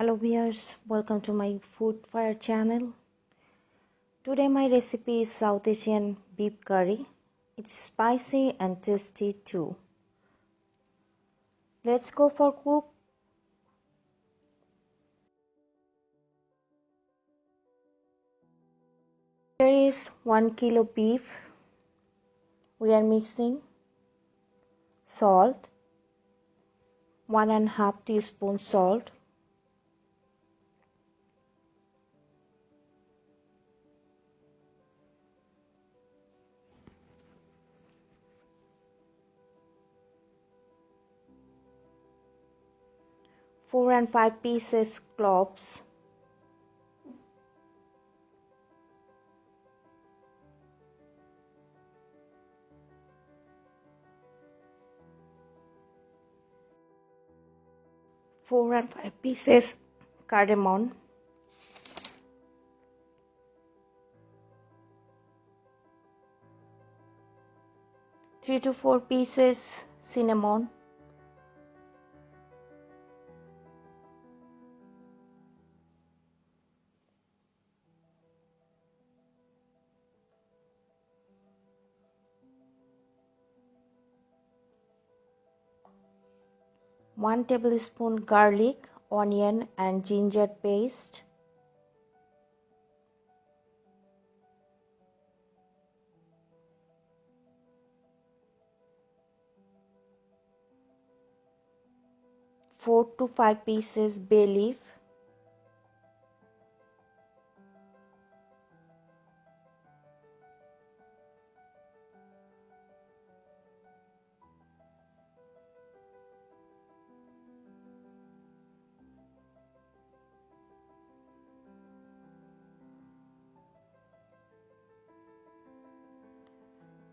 Hello viewers, welcome to my food fire channel. Today my recipe is South Asian beef curry. It's spicy and tasty too. Let's go for cook. Here is 1 kilo beef. We are mixing salt, 1.5 teaspoon salt, four and 5 pieces cloves, four and 5 pieces cardmon, 3 to 4 pieces cinnamon, 1 tablespoon garlic, onion and ginger paste, 4 to 5 pieces bay leaf,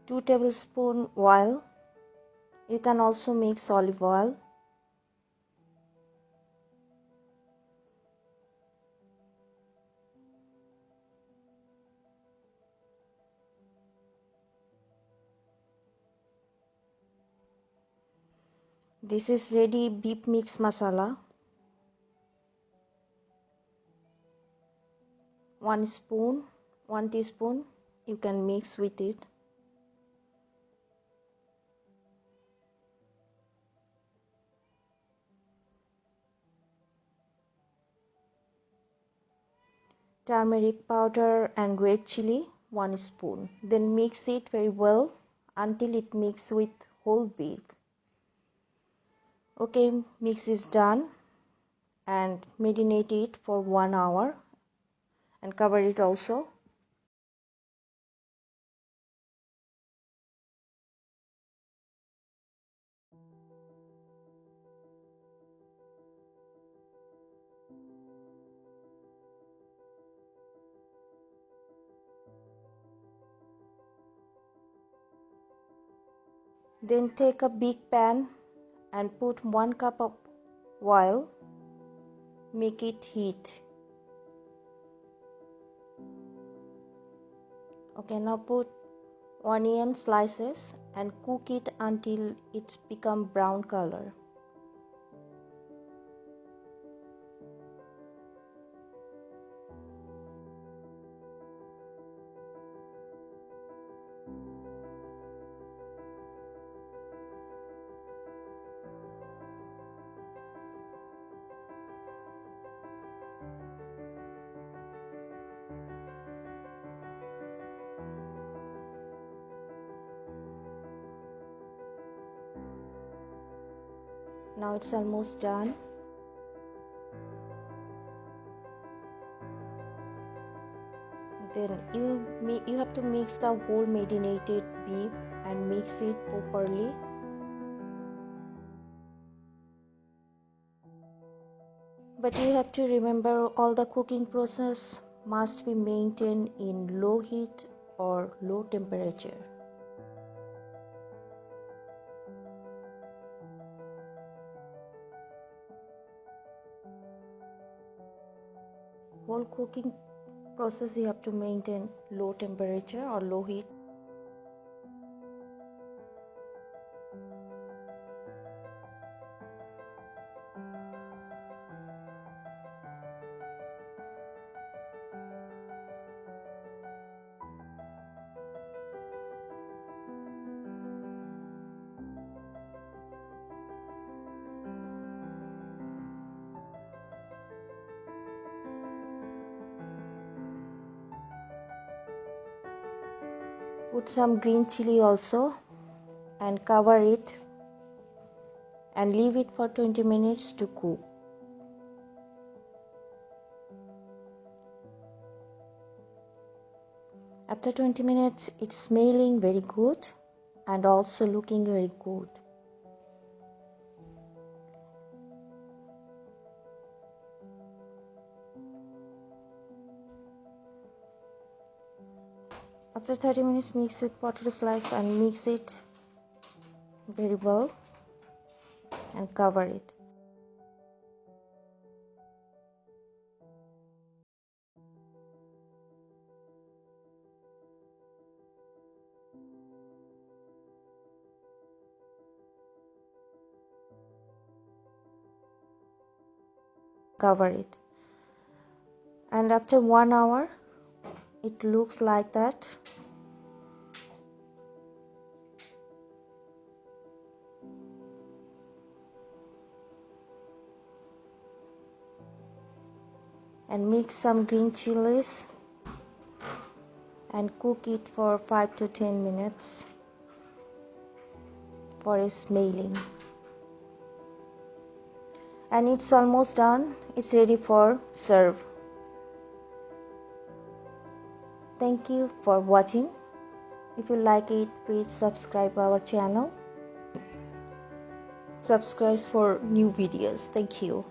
2 tablespoon oil. You can also mix olive oil. This is ready beef mix masala. 1 teaspoon. You can mix with it. Turmeric powder and red chili 1 spoon. Then mix it very well until it mixes with whole beef. Okay, mix is done and marinate it for 1 hour and cover it also. Then take a big pan and put 1 cup of oil. Make it heat. Okay, now put onion slices and cook it until it's become brown color. Now it's almost done. Then you have to mix the whole marinated beef and mix it properly. But you have to remember all the cooking process must be maintained in low heat or low temperature. Whole cooking process you have to maintain low temperature or low heat. Put some green chili also and cover it and leave it for 20 minutes to cook. After 20 minutes, it's smelling very good and also looking very good. After 30 minutes, mix with potato slice and mix it very well and cover it. Cover it. And after 1 hour, it looks like that. And mix some green chilies and cook it for 5 to 10 minutes for smelling. And it's almost done. It's ready for serve. Thank you for watching. If you like it, please subscribe our channel. Subscribe for new videos. Thank you.